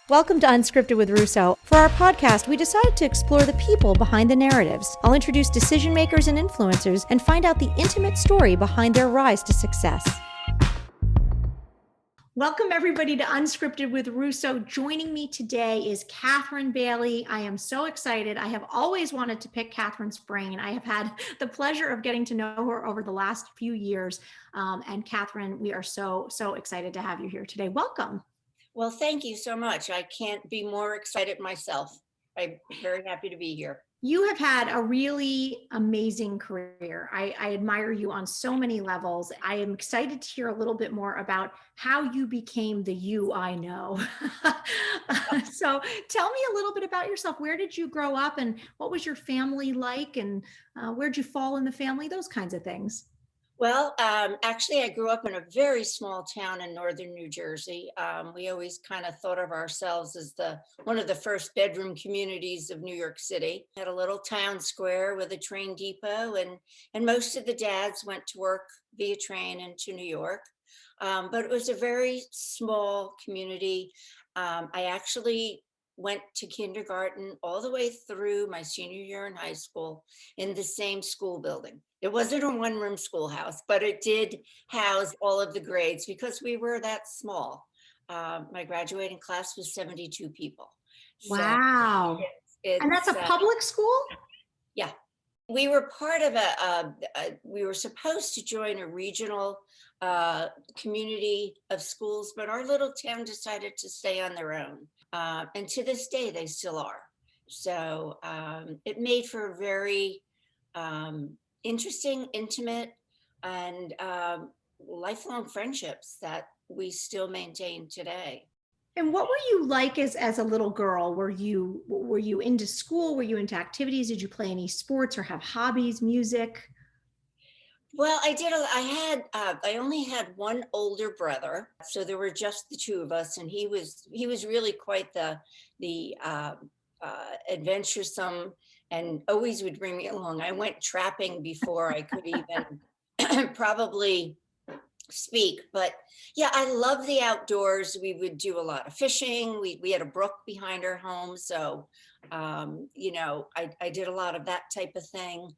Welcome to Unscripted with Russo. For our podcast, we decided to explore the people behind the narratives. I'll introduce decision makers and influencers and find out the intimate story behind their rise to success. Welcome everybody to Unscripted with Russo. Joining me today is Catherine Bailey. I am so excited. I have always wanted to pick Catherine's brain. I have had the pleasure of getting to know her over the last few years. And Catherine, we are so excited to have you here today. Welcome. Well, thank you so much. I can't be more excited myself. I'm very happy to be here. You have had a really amazing career. I admire you on so many levels. I am excited to hear a little bit more about how you became the you I know. So tell me a little bit about yourself. Where did you grow up and what was your family like and where'd you fall in the family? Those kinds of things. Well, actually, I grew up in a very small town in northern New Jersey. We always kind of thought of ourselves as one of the first bedroom communities of New York City. Had a little town square with a train depot, and most of the dads went to work via train into New York. But it was a very small community. I actually went to kindergarten all the way through my senior year in high school in the same school building. It wasn't a one-room schoolhouse, but it did house all of the grades because we were that small. My graduating class was 72 people. Wow. So and that's a public school? Yeah. We were part of we were supposed to join a regional community of schools, but our little town decided to stay on their own. And to this day, they still are. So it made for a very interesting, intimate, and lifelong friendships that we still maintain today. And what were you like as a little girl? Were you into school? Were you into activities? Did you play any sports or have hobbies, music? Well, I only had one older brother, so there were just the two of us, and he was really quite the adventuresome, and always would bring me along. I went trapping before I could even probably speak, but yeah, I love the outdoors. We would do a lot of fishing. We had a brook behind our home, so I did a lot of that type of thing.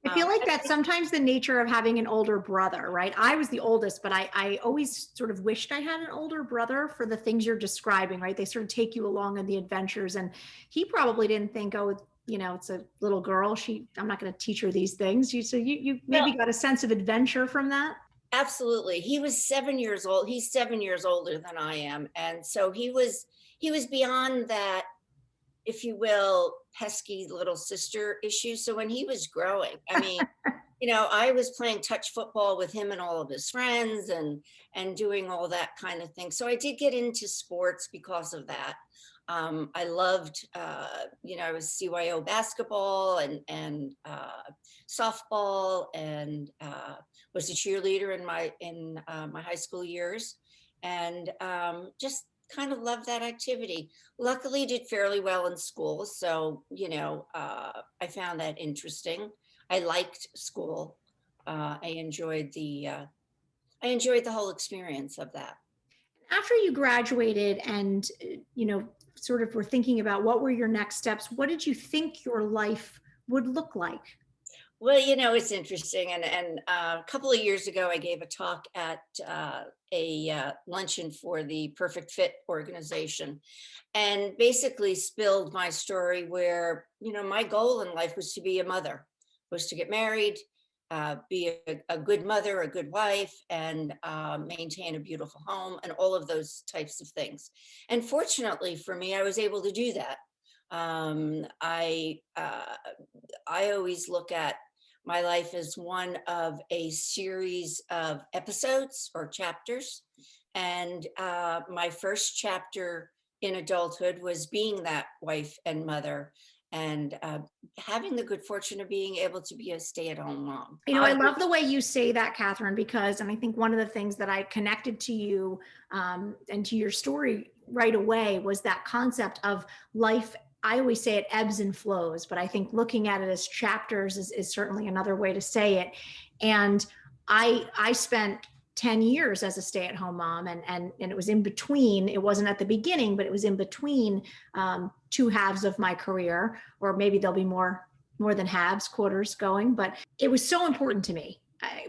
I feel like that's sometimes the nature of having an older brother, right? I was the oldest, but I always sort of wished I had an older brother for the things you're describing, right? They sort of take you along on the adventures, and he probably didn't think, oh, it's a little girl. I'm not going to teach her these things. So you maybe got a sense of adventure from that. Absolutely. He was 7 years old. He's 7 years older than I am. And so he was beyond that, if you will, pesky little sister issue. So when he was growing, I mean, I was playing touch football with him and all of his friends and doing all that kind of thing. So I did get into sports because of that. I loved, I was CYO basketball and softball, and was a cheerleader in my high school years, and just kind of loved that activity. Luckily, did fairly well in school, so I found that interesting. I liked school. I enjoyed the whole experience of that. After you graduated and sort of were thinking about what were your next steps, what did you think your life would look like? Well, it's interesting. And a couple of years ago, I gave a talk at a luncheon for the Perfect Fit organization, and basically spilled my story where, my goal in life was to be a mother, was to get married, be a good mother, a good wife, and maintain a beautiful home, and all of those types of things. And fortunately for me, I was able to do that. I always look at my life as one of a series of episodes or chapters. And my first chapter in adulthood was being that wife and mother, and having the good fortune of being able to be a stay-at-home mom. I love the way you say that, Catherine, because, and I think one of the things that I connected to you and to your story right away was that concept of life. I always say it ebbs and flows, but I think looking at it as chapters is certainly another way to say it. And I spent 10 years as a stay-at-home mom, and it was in between. It wasn't at the beginning, but it was in between two halves of my career, or maybe there'll be more than halves, quarters going. But it was so important to me.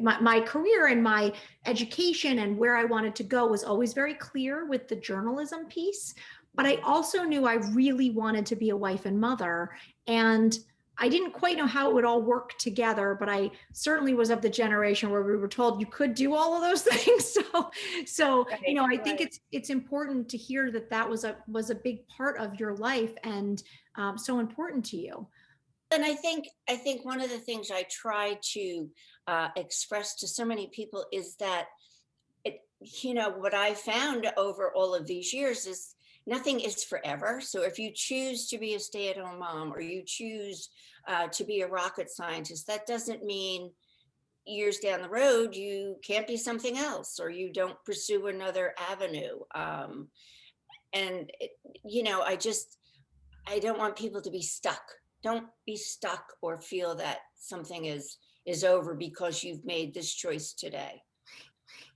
My career and my education and where I wanted to go was always very clear with the journalism piece. But I also knew I really wanted to be a wife and mother. And I didn't quite know how it would all work together, but I certainly was of the generation where we were told you could do all of those things. So Right, I think right. it's important to hear that that was a big part of your life, and so important to you. And I think one of the things I try to express to so many people is that it, what I found over all of these years is nothing is forever. So if you choose to be a stay-at-home mom, or you choose to be a rocket scientist, that doesn't mean years down the road you can't be something else, or you don't pursue another avenue. And I don't want people to be stuck. Don't be stuck or feel that something is over because you've made this choice today.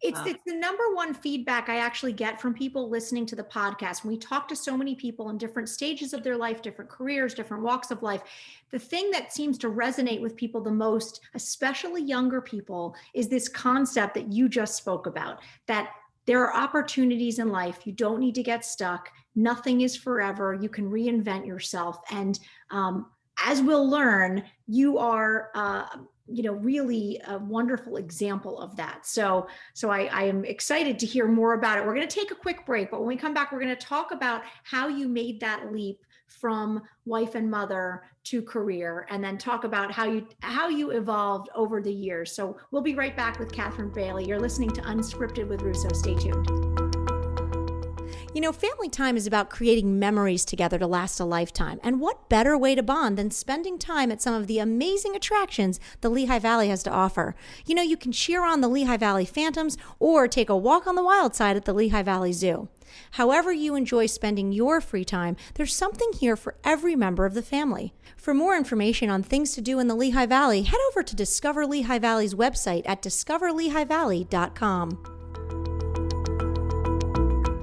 It's Uh, it's the number one feedback I actually get from people listening to the podcast. When we talk to so many people in different stages of their life, different careers, different walks of life, the thing that seems to resonate with people the most, especially younger people, is this concept that you just spoke about, that there are opportunities in life. You don't need to get stuck. Nothing is forever. You can reinvent yourself. And as we'll learn, you are really a wonderful example of that. So I am excited to hear more about it. We're going to take a quick break, but when we come back, we're going to talk about how you made that leap from wife and mother to career, and then talk about how you evolved over the years. So we'll be right back with Catherine Bailey. You're listening to Unscripted with Russo. Stay tuned. You know, family time is about creating memories together to last a lifetime. And what better way to bond than spending time at some of the amazing attractions the Lehigh Valley has to offer? You know, you can cheer on the Lehigh Valley Phantoms or take a walk on the wild side at the Lehigh Valley Zoo. However you enjoy spending your free time, there's something here for every member of the family. For more information on things to do in the Lehigh Valley, head over to Discover Lehigh Valley's website at discoverlehighvalley.com.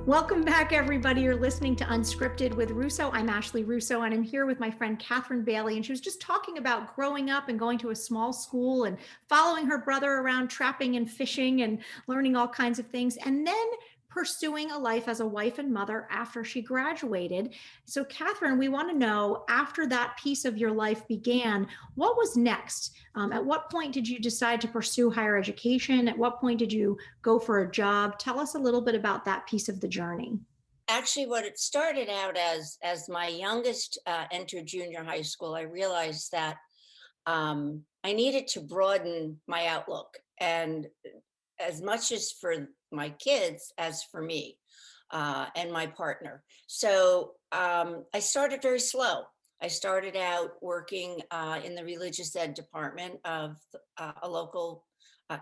Welcome back, everybody. You're listening to Unscripted with Russo. I'm Ashley Russo, and I'm here with my friend Catherine Bailey. And she was just talking about growing up and going to a small school and following her brother around trapping and fishing and learning all kinds of things, and then pursuing a life as a wife and mother after she graduated. So, Catherine, we want to know, after that piece of your life began, what was next? At what point did you decide to pursue higher education? At what point did you go for a job? Tell us a little bit about that piece of the journey. Actually, what it started out as my youngest entered junior high school, I realized that I needed to broaden my outlook, and as much as for my kids as for me and my partner. So I started very slow. I started out working in the religious ed department of a local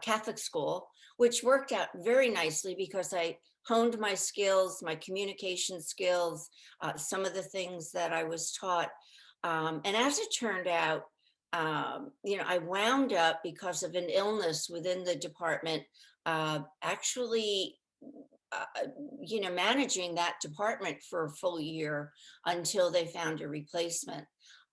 Catholic school, which worked out very nicely because I honed my skills, my communication skills, some of the things that I was taught. And as it turned out, I wound up, because of an illness within the department, actually, managing that department for a full year until they found a replacement.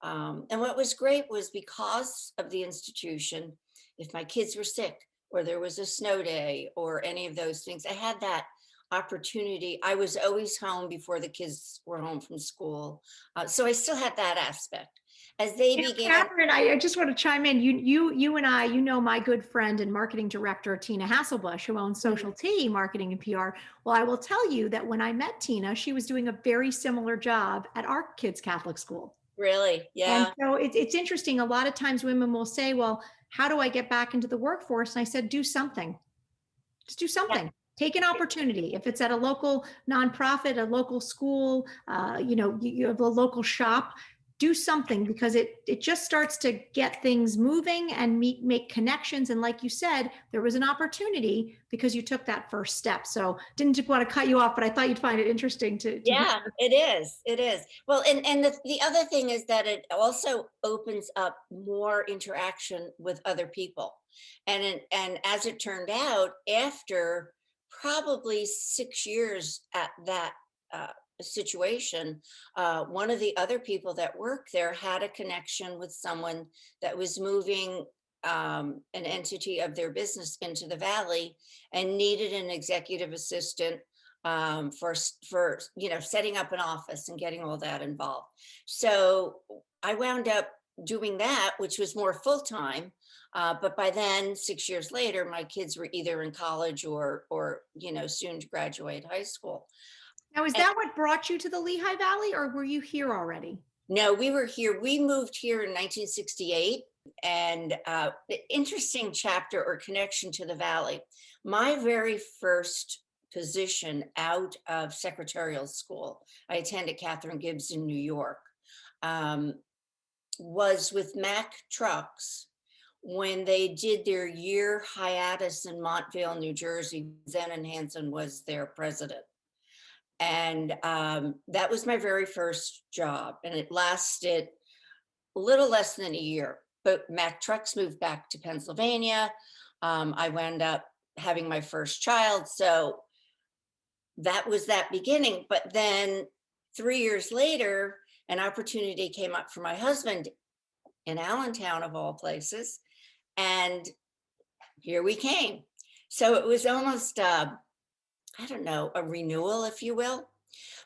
And what was great was, because of the institution, if my kids were sick or there was a snow day or any of those things, I had that opportunity. I was always home before the kids were home from school. So I still had that aspect. As they began, Catherine, I just want to chime in. You and I, my good friend and marketing director, Tina Hasselbush, who owns Social T Marketing and PR. Well, I will tell you that when I met Tina, she was doing a very similar job at our kids' Catholic school. really, And yeah, so it's interesting. A lot of times women will say, well, how do I get back into the workforce? And I said, do something. Just do yeah. something. Take an opportunity. If it's at a local nonprofit, a local school, you have a local shop, do something, because it just starts to get things moving and make connections. And like you said, there was an opportunity because you took that first step. So didn't want to cut you off, but I thought you'd find it interesting to hear. Yeah, it is. It is. Well, and the other thing is that it also opens up more interaction with other people. And as it turned out, after probably 6 years at that situation, one of the other people that worked there had a connection with someone that was moving an entity of their business into the valley and needed an executive assistant for setting up an office and getting all that involved. So I wound up doing that, which was more full time. But by then, 6 years later, my kids were either in college or soon to graduate high school. Now, is that what brought you to the Lehigh Valley, or were you here already? No, we were here. We moved here in 1968. And the interesting chapter or connection to the Valley. My very first position out of secretarial school, I attended Catherine Gibbs in New York, was with Mack Trucks when they did their year hiatus in Montvale, New Jersey. Zen and Hansen was their president. And that was my very first job. And it lasted a little less than a year. But Mack Trucks moved back to Pennsylvania. I wound up having my first child. So that was that beginning. But then 3 years later, an opportunity came up for my husband in Allentown, of all places. And here we came. So it was almost, I don't know, a renewal, if you will.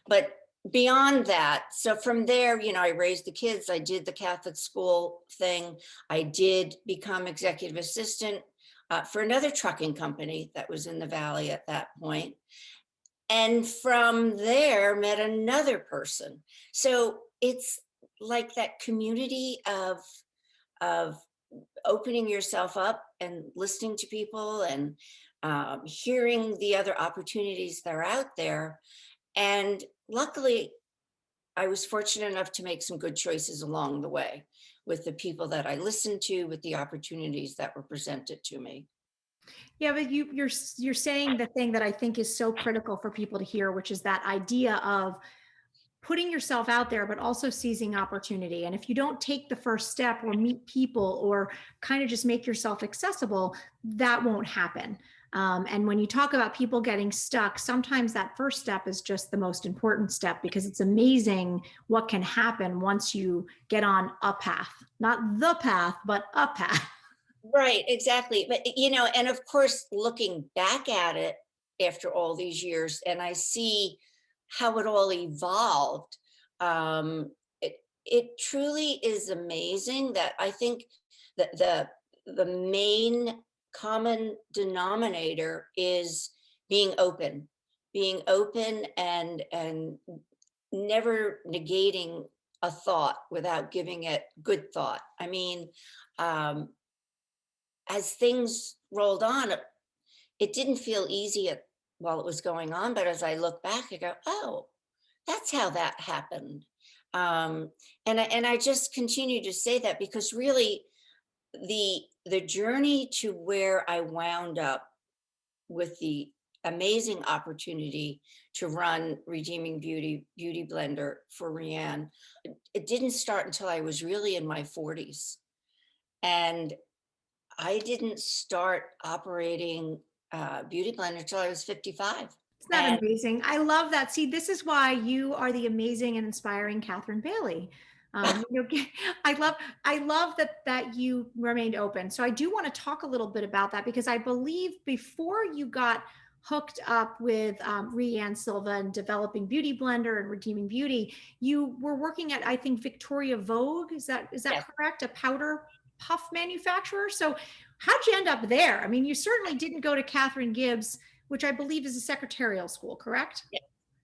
But beyond that, so from there, I raised the kids. I did the Catholic school thing. I did become executive assistant for another trucking company that was in the Valley at that point. And from there, met another person. So it's like that community of opening yourself up and listening to people and hearing the other opportunities that are out there. And luckily, I was fortunate enough to make some good choices along the way with the people that I listened to, with the opportunities that were presented to me. Yeah, but you're saying the thing that I think is so critical for people to hear, which is that idea of putting yourself out there, but also seizing opportunity. And if you don't take the first step or meet people or kind of just make yourself accessible, that won't happen. And when you talk about people getting stuck, sometimes that first step is just the most important step, because it's amazing what can happen once you get on a path, not the path, but a path. Right, exactly. But, and of course, looking back at it after all these years, and I see how it all evolved, it truly is amazing that I think that the main common denominator is being open and never negating a thought without giving it good thought. I mean, as things rolled on, it didn't feel easy while it was going on, but as I look back, I go, oh, that's how that happened. And I just continue to say that because really the journey to where I wound up with the amazing opportunity to run Redeeming Beauty Blender for Rianne, it didn't start until I was really in my 40s. And I didn't start operating Beauty Blender until I was 55. Isn't that amazing? I love that. See, this is why you are the amazing and inspiring Catherine Bailey. I love that you remained open. So I do want to talk a little bit about that, because I believe before you got hooked up with Rianne Silva and developing Beauty Blender and Redeeming Beauty, you were working at, I think, Victoria Vogue. Is that Yes. correct? A powder puff manufacturer. So how'd you end up there? I mean, you certainly didn't go to Catherine Gibbs, which I believe is a secretarial school, correct?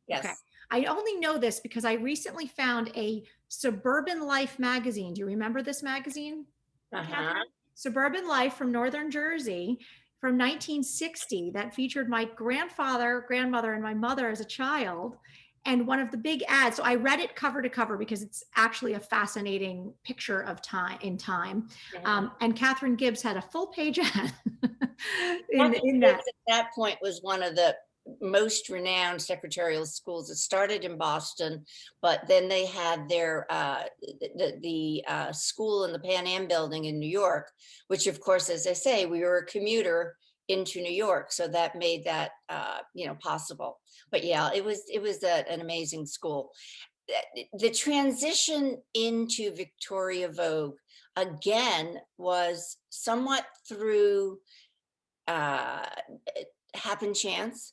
Yes. Okay. I only know this because I recently found a Suburban Life magazine. Do you remember this magazine, Catherine? Suburban Life from Northern Jersey from 1960 that featured my grandfather, grandmother, and my mother as a child. And one of the big ads, so I read it cover to cover because it's actually a fascinating picture of time in time. And Catherine Gibbs had a full page ad in that. At that point was one of the most renowned secretarial schools. It started in Boston, but then they had their school in the Pan Am building in New York, which of course, as I say, we were a commuter into New York, so that made that possible. But yeah, it was an amazing school. The transition into Victoria Vogue again was somewhat through uh, happen chance,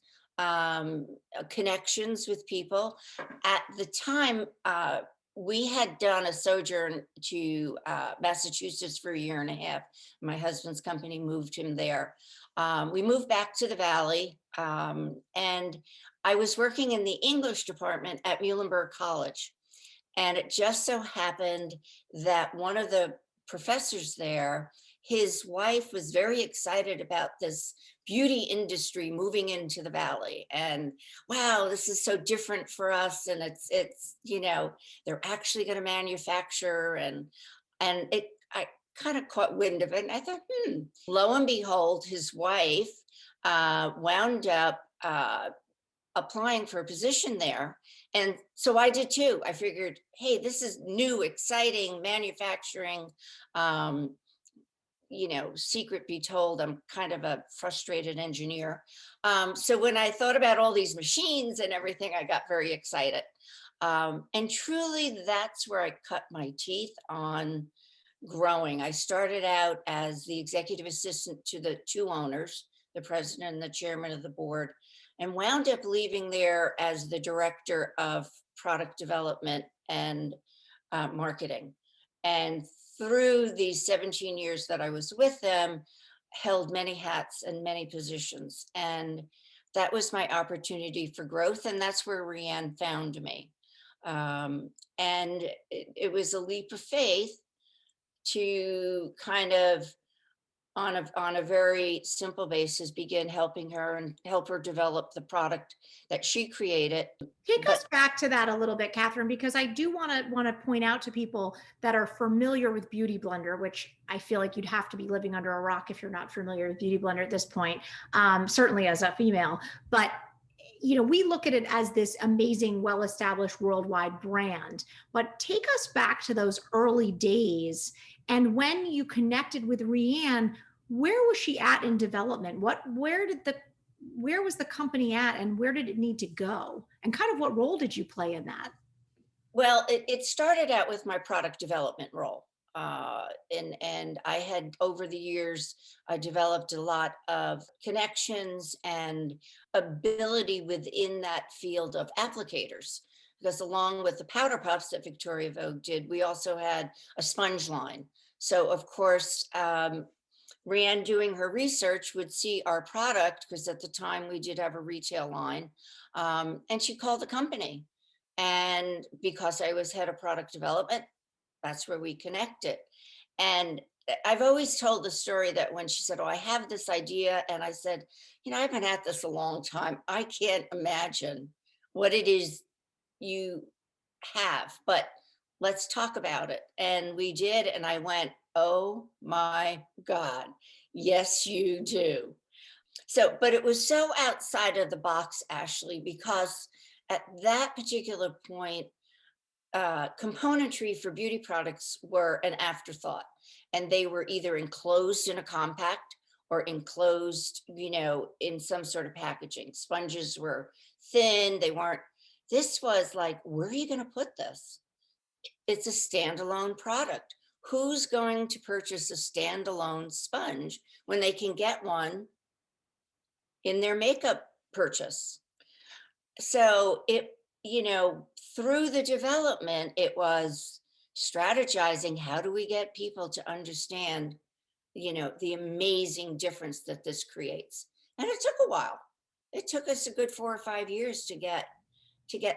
connections with people. At the time, we had done a sojourn to Massachusetts for a year and a half. My husband's company moved him there. We moved back to the Valley, and I was working in the English department at Muhlenberg College. And it just so happened that one of the professors there, his wife was very excited about this beauty industry moving into the Valley. And wow, this is so different for us. And they're actually going to manufacture and I kind of caught wind of it. And I thought, lo and behold, his wife wound up applying for a position there. And so I did too. I figured, hey, this is new, exciting manufacturing. Secret be told, I'm kind of a frustrated engineer. So when I thought about all these machines and everything, I got very excited. And truly, that's where I cut my teeth on growing. I started out as the executive assistant to the two owners, the president and the chairman of the board, and wound up leaving there as the director of product development and marketing. And through these 17 years that I was with them, held many hats and many positions. And that was my opportunity for growth. And that's where Rianne found me. And it was a leap of faith to kind of, on a very simple basis, begin helping her and help her develop the product that she created. Take us back to that a little bit, Catherine, because I do want to point out to people that are familiar with Beauty Blender, which I feel like you'd have to be living under a rock if you're not familiar with Beauty Blender at this point, certainly as a female. But we look at it as this amazing, well-established worldwide brand. But take us back to those early days, and when you connected with Rianne, where was she at in development? Where was the company at, and where did it need to go? And kind of what role did you play in that? Well, it started out with my product development role. And I had, over the years, developed a lot of connections and ability within that field of applicators. Because along with the powder puffs that Victoria Vogue did, we also had a sponge line. So of course, Rianne, doing her research, would see our product, because at the time we did have a retail line, and she called the company. And because I was head of product development, that's where we connected. And I've always told the story that when she said, "Oh, I have this idea," and I said, "I've been at this a long time. I can't imagine what it is you have, but let's talk about it." And we did. And I went, "Oh my God, yes, you do." So, but it was so outside of the box, Ashley, because at that particular point, componentry for beauty products were an afterthought, and they were either enclosed in a compact or enclosed, in some sort of packaging. Sponges were thin. They weren't. This was like, where are you going to put this? It's a standalone product. Who's going to purchase a standalone sponge when they can get one in their makeup purchase? So through the development, it was strategizing, how do we get people to understand, the amazing difference that this creates? And it took a while. It took us a good 4 or 5 years to get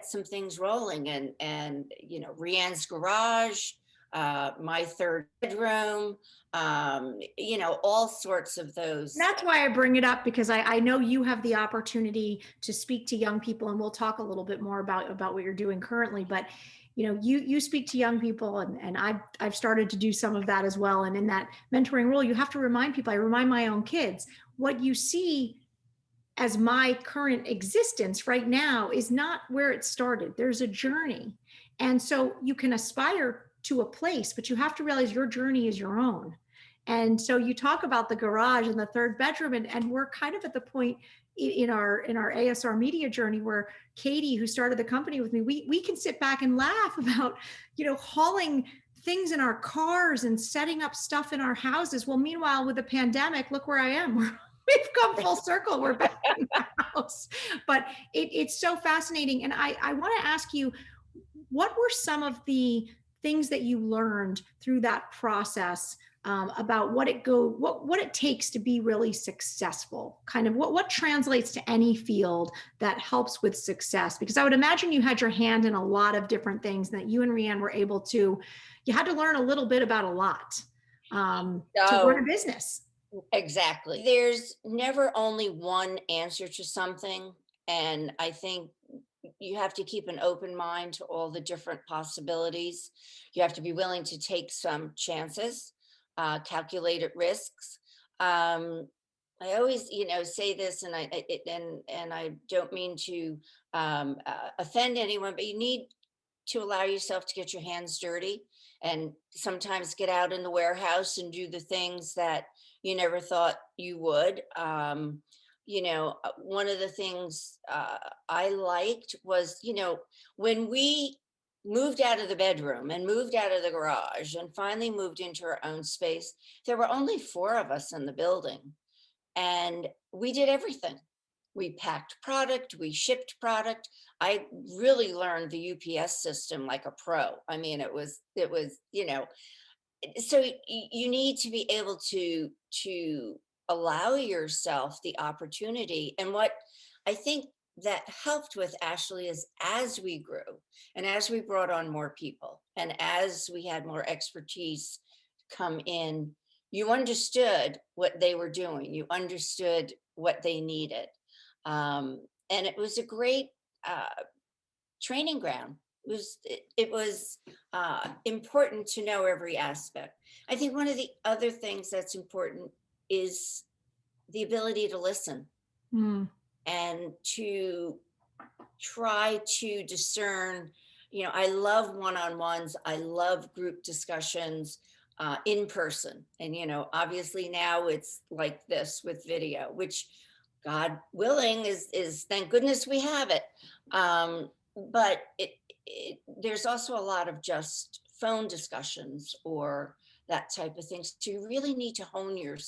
some things rolling. And Rianne's garage, my third bedroom, all sorts of those. That's why I bring it up, because I know you have the opportunity to speak to young people, and we'll talk a little bit more about what you're doing currently. But you speak to young people, and I've started to do some of that as well. And in that mentoring role, you have to remind people. I remind my own kids, what you see as my current existence right now is not where it started. There's a journey. And so you can aspire to a place, but you have to realize your journey is your own. And so you talk about the garage and the third bedroom, and we're kind of at the point in our ASR media journey where Katie, who started the company with me, we can sit back and laugh about, hauling things in our cars and setting up stuff in our houses. Well, meanwhile, with the pandemic, look where I am. We've come full circle. We're back in the house. But it's so fascinating. And I want to ask you, what were some of the things that you learned through that process, about what it takes to be really successful? Kind of what translates to any field that helps with success? Because I would imagine you had your hand in a lot of different things that you and Rianne were able to. You had to learn a little bit about a lot, to run a business. Exactly. There's never only one answer to something. And I think you have to keep an open mind to all the different possibilities. You have to be willing to take some chances, calculated risks. I always, say this, and I don't mean to offend anyone, but you need to allow yourself to get your hands dirty and sometimes get out in the warehouse and do the things that you never thought you would. One of the things I liked was, when we moved out of the bedroom and moved out of the garage and finally moved into our own space, there were only four of us in the building, and we did everything. We packed product, we shipped product. I really learned the UPS system like a pro. I mean, it was, so you need to be able to allow yourself the opportunity. And what I think that helped with Ashley is, as we grew and as we brought on more people and as we had more expertise come in, you understood what they were doing, you understood what they needed. And it was a great training ground. It was important to know every aspect. I think one of the other things that's important is the ability to listen Mm. and to try to discern. I love one-on-ones. I love group discussions in person. And, obviously now it's like this with video, which God willing is thank goodness we have it. But there's also a lot of just phone discussions or that type of things. So you really need to hone your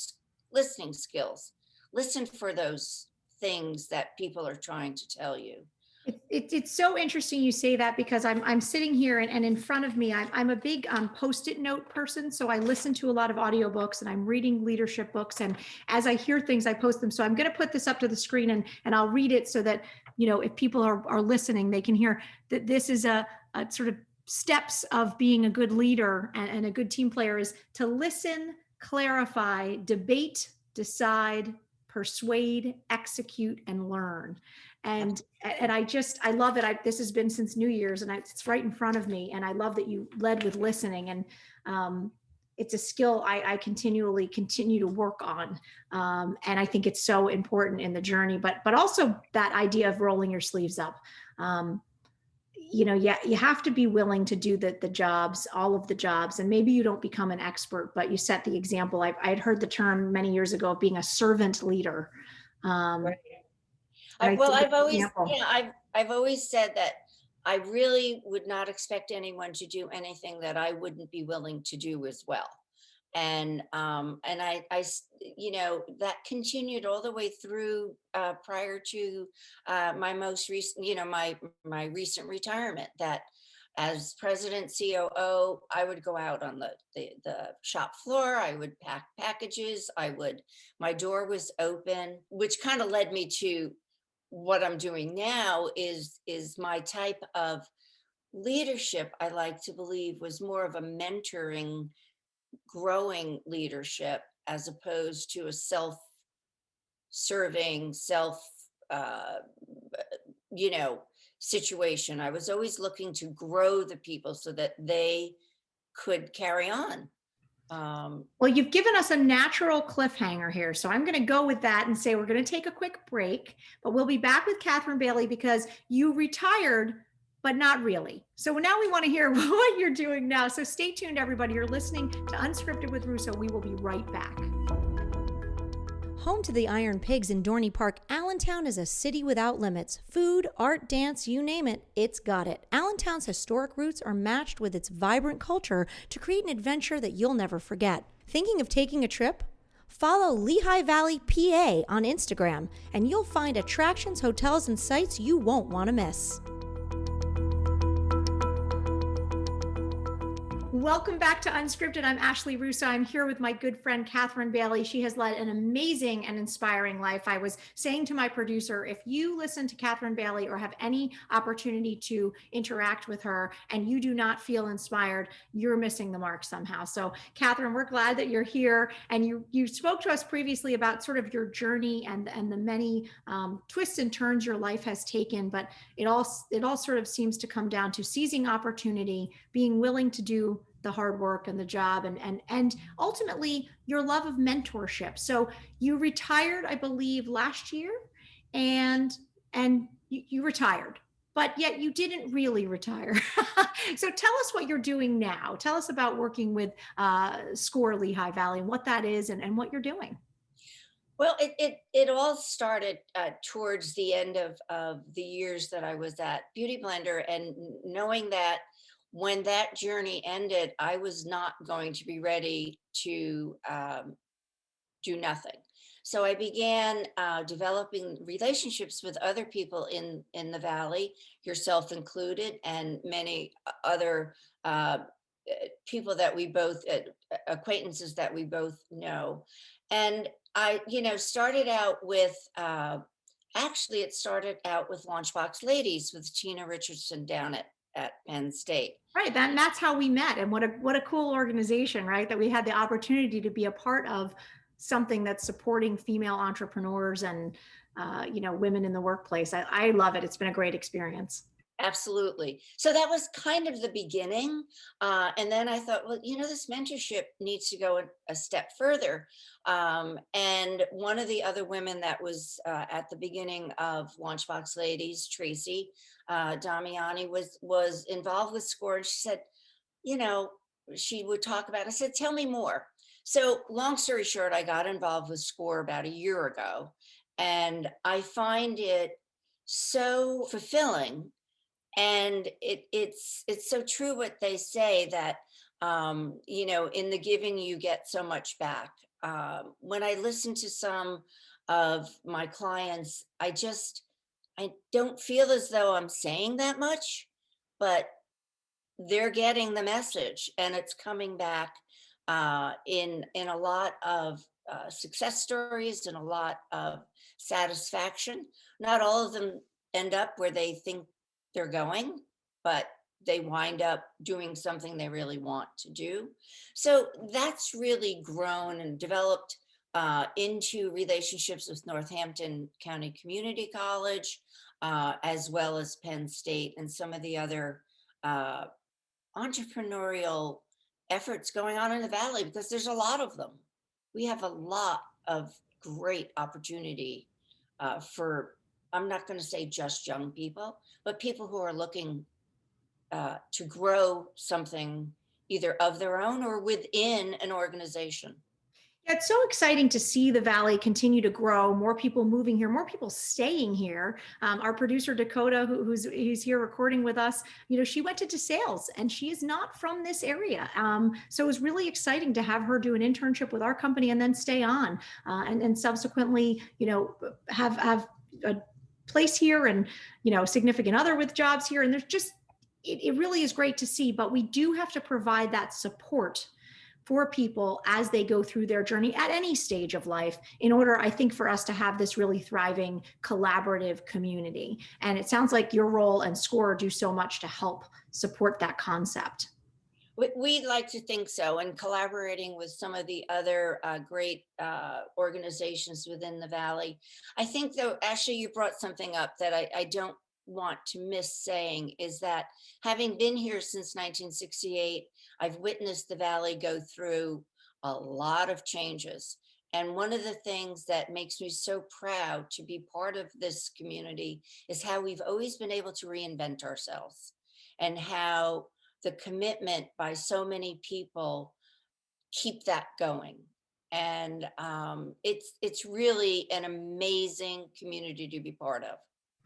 listening skills. Listen for those things that people are trying to tell you. It's so interesting you say that, because I'm sitting here and in front of me, I'm a big post-it note person. So I listen to a lot of audiobooks and I'm reading leadership books. And as I hear things, I post them. So I'm going to put this up to the screen and I'll read it so that, if people are listening, they can hear that this is a sort of steps of being a good leader and a good team player is to listen, clarify, debate, decide, persuade, execute, and learn. And I love it. This has been since New Year's, and it's right in front of me. And I love that you led with listening. And it's a skill I continue to work on. And I think it's so important in the journey. But also that idea of rolling your sleeves up. You have to be willing to do the jobs, all of the jobs, and maybe you don't become an expert, but you set the example. I had heard the term many years ago of being a servant leader. Right. I've always said that I really would not expect anyone to do anything that I wouldn't be willing to do as well. And that continued all the way through prior to my most recent, my recent retirement. That as president COO, I would go out on the shop floor. I would pack packages. My door was open, which kind of led me to what I'm doing now. Is my type of leadership, I like to believe, was more of a mentoring, growing leadership, as opposed to a self-serving, situation. I was always looking to grow the people so that they could carry on. Well, you've given us a natural cliffhanger here. So I'm going to go with that and say we're going to take a quick break, but we'll be back with Catherine Bailey because you retired, but not really. So now we want to hear what you're doing now. So stay tuned, everybody. You're listening to Unscripted with Russo. We will be right back. Home to the Iron Pigs in Dorney Park, Allentown is a city without limits. Food, art, dance, you name it, it's got it. Allentown's historic roots are matched with its vibrant culture to create an adventure that you'll never forget. Thinking of taking a trip? Follow Lehigh Valley, PA on Instagram, and you'll find attractions, hotels, and sites you won't want to miss. Welcome back to Unscripted. I'm Ashley Russo. I'm here with my good friend, Catherine Bailey. She has led an amazing and inspiring life. I was saying to my producer, if you listen to Catherine Bailey or have any opportunity to interact with her and you do not feel inspired, you're missing the mark somehow. So Catherine, we're glad that you're here. And you spoke to us previously about sort of your journey and the many twists and turns your life has taken, but it all sort of seems to come down to seizing opportunity, being willing to do the hard work and the job and ultimately your love of mentorship. So you retired, I believe, last year and you retired, but yet you didn't really retire. So tell us what you're doing now. Tell us about working with SCORE Lehigh Valley and what that is and what you're doing. Well, it all started towards the end of the years that I was at Beauty Blender, and knowing that when that journey ended, I was not going to be ready to do nothing. So I began developing relationships with other people in the valley, yourself included, and many other people that we both acquaintances that we both know. And I, started out with. Actually, it started out with Launchbox Ladies with Tina Richardson down at Penn State. Right. That's how we met. And what a cool organization, right? That we had the opportunity to be a part of something that's supporting female entrepreneurs and, women in the workplace. I love it. It's been a great experience. Absolutely. So that was kind of the beginning. And then I thought, well, this mentorship needs to go a step further. And one of the other women that was at the beginning of Launchbox Ladies, Tracy Damiani, was involved with SCORE. And she said, she would talk about it. I said, tell me more. So long story short, I got involved with SCORE about a year ago. And I find it so fulfilling. And it's so true what they say that in the giving you get so much back. When I listen to some of my clients, I don't feel as though I'm saying that much, but they're getting the message, and it's coming back in a lot of success stories and a lot of satisfaction. Not all of them end up where they think they're going, but they wind up doing something they really want to do. So that's really grown and developed into relationships with Northampton County Community College, as well as Penn State and some of the other entrepreneurial efforts going on in the Valley, because there's a lot of them. We have a lot of great opportunity for, I'm not going to say just young people, but people who are looking to grow something either of their own or within an organization. Yeah, it's so exciting to see the Valley continue to grow, more people moving here, more people staying here. Our producer, Dakota, who's here recording with us, she went into sales and she is not from this area. So it was really exciting to have her do an internship with our company and then stay on and subsequently, have a place here and, a significant other with jobs here. And there's just, it really is great to see, but we do have to provide that support for people as they go through their journey at any stage of life in order, I think, for us to have this really thriving collaborative community. And it sounds like your role and SCORE do so much to help support that concept. We'd like to think so, and collaborating with some of the other great organizations within the Valley. I think, though, Ashley, you brought something up that I don't want to miss saying, is that having been here since 1968, I've witnessed the Valley go through a lot of changes. And one of the things that makes me so proud to be part of this community is how we've always been able to reinvent ourselves, and how the commitment by so many people keep that going. And it's really an amazing community to be part of.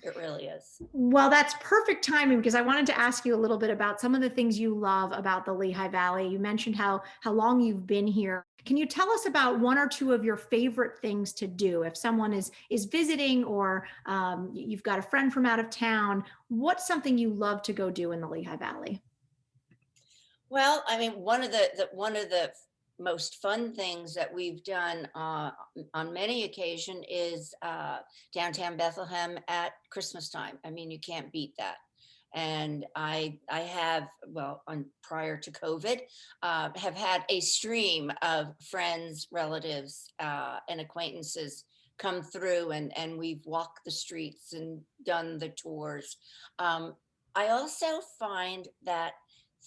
It really is. Well, that's perfect timing because I wanted to ask you a little bit about some of the things you love about the Lehigh Valley. You mentioned how long you've been here. Can you tell us about one or two of your favorite things to do if someone is visiting, or you've got a friend from out of town? What's something you love to go do in the Lehigh Valley? Well, I mean, one of the most fun things that we've done on many occasion is downtown Bethlehem at Christmas time. I mean, you can't beat that. And I have, well, on prior to COVID, have had a stream of friends, relatives, and acquaintances come through, and we've walked the streets and done the tours. Um, I also find that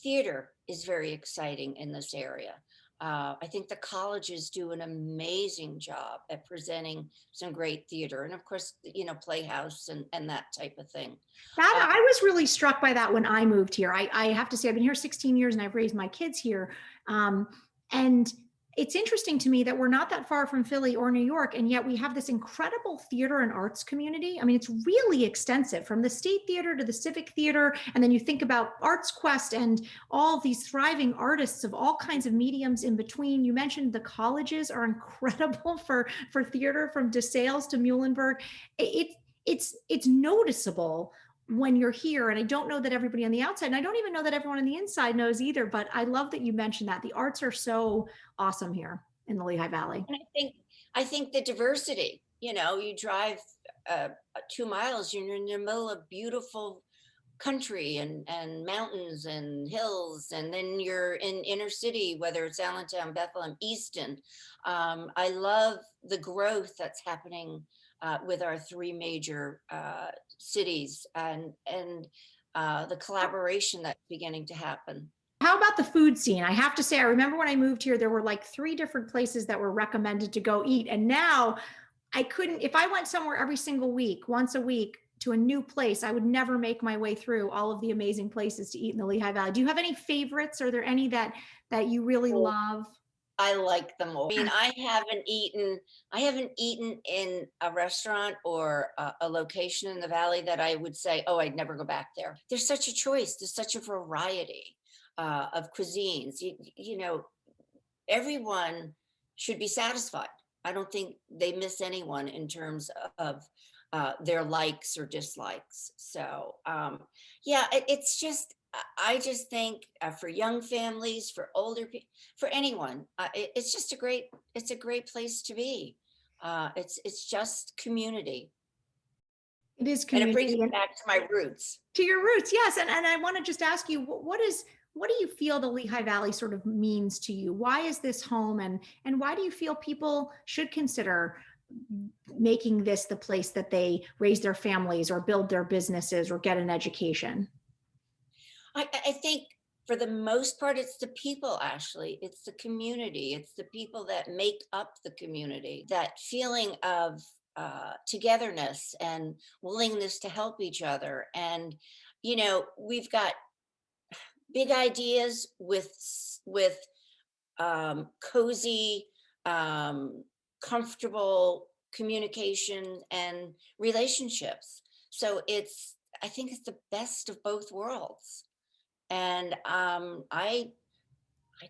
theater is very exciting in this area. I think the colleges do an amazing job at presenting some great theater, and of course, Playhouse and that type of thing. That Uh, I was really struck by that when I moved here. I have to say, I've been here 16 years and I've raised my kids here. Um, and it's interesting to me that we're not that far from Philly or New York, and yet we have this incredible theater and arts community. I mean, it's really extensive, from the State Theater to the Civic Theater. And then you think about Arts Quest and all these thriving artists of all kinds of mediums in between. You mentioned the colleges are incredible for theater, from DeSales to Muhlenberg. It, it's noticeable when you're here. And I don't know that everybody on the outside, and I don't even know that everyone on the inside knows either, but I love that you mentioned that the arts are so awesome here in the Lehigh Valley. and I think the diversity. You drive 2 miles, you're in the middle of beautiful country and mountains and hills, and then you're in inner city, whether it's Allentown, Bethlehem, Easton. I love the growth that's happening with our three major cities, and the collaboration that's beginning to happen. How about the food scene? I have to say, I remember when I moved here, there were like 3 different places that were recommended to go eat. And now I couldn't, if I went somewhere every single week, once a week, to a new place, I would never make my way through all of the amazing places to eat in the Lehigh Valley. Do you have any favorites? Are there any that you really Well, love? I like them all. I mean, I haven't eaten in a restaurant or a location in the valley that I would say, oh, I'd never go back there. There's such a choice. There's such a variety of cuisines. Everyone should be satisfied. I don't think they miss anyone in terms of their likes or dislikes. So yeah, it's just, I just think for young families, for older people, for anyone, it's a great place to be. It's just community, It is and it brings community. me back to my roots. To your roots, yes. And I want to just ask you, what do you feel the Lehigh Valley sort of means to you? Why is this home, and why do you feel people should consider making this the place that they raise their families or build their businesses or get an education? I think for the most part, it's the people, Ashley. It's the community. It's the people that make up the community. That feeling of togetherness and willingness to help each other. And, we've got big ideas with cozy, comfortable communication and relationships. So I think it's the best of both worlds. And I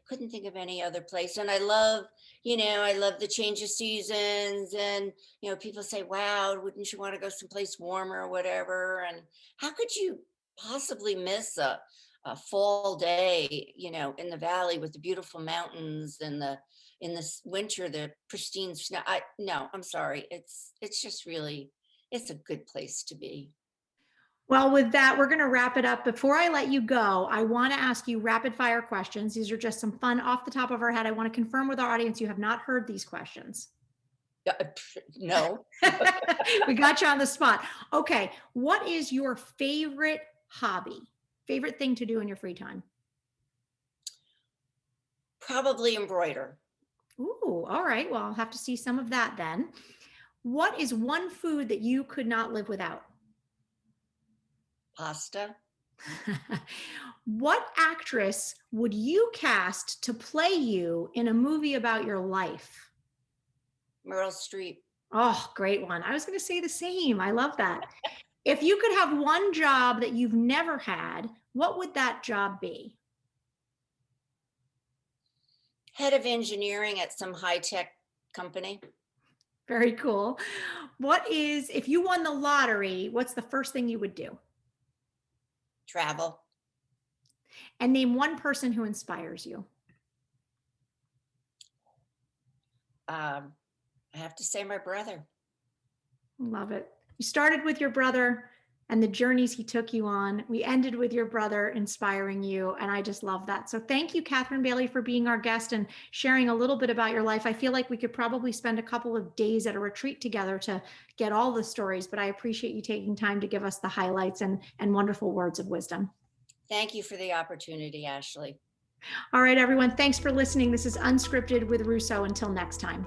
couldn't think of any other place. And I love the change of seasons. And people say, wow, wouldn't you want to go someplace warmer or whatever? And how could you possibly miss a fall day, in the valley with the beautiful mountains, and in this winter the pristine snow? No, I'm sorry. It's just really, it's a good place to be. Well, with that, we're going to wrap it up. Before I let you go, I want to ask you rapid fire questions. These are just some fun off the top of our head. I want to confirm with our audience you have not heard these questions. No. We got you on the spot. Okay. What is your favorite hobby? Favorite thing to do in your free time? Probably embroider. Ooh, all right. Well, I'll have to see some of that then. What is one food that you could not live without? Pasta. What actress would you cast to play you in a movie about your life? Meryl Streep. Oh, great one. I was going to say the same. I love that. If you could have one job that you've never had, what would that job be? Head of engineering at some high-tech company. Very cool. What is, if you won the lottery, what's the first thing you would do? Travel. And name one person who inspires you. I have to say my brother. Love it. You started with your brother and the journeys he took you on. We ended with your brother inspiring you. And I just love that. So thank you, Catherine Bailey, for being our guest and sharing a little bit about your life. I feel like we could probably spend a couple of days at a retreat together to get all the stories, but I appreciate you taking time to give us the highlights and wonderful words of wisdom. Thank you for the opportunity, Ashley. All right, everyone. Thanks for listening. This is Unscripted with Russo. Until next time.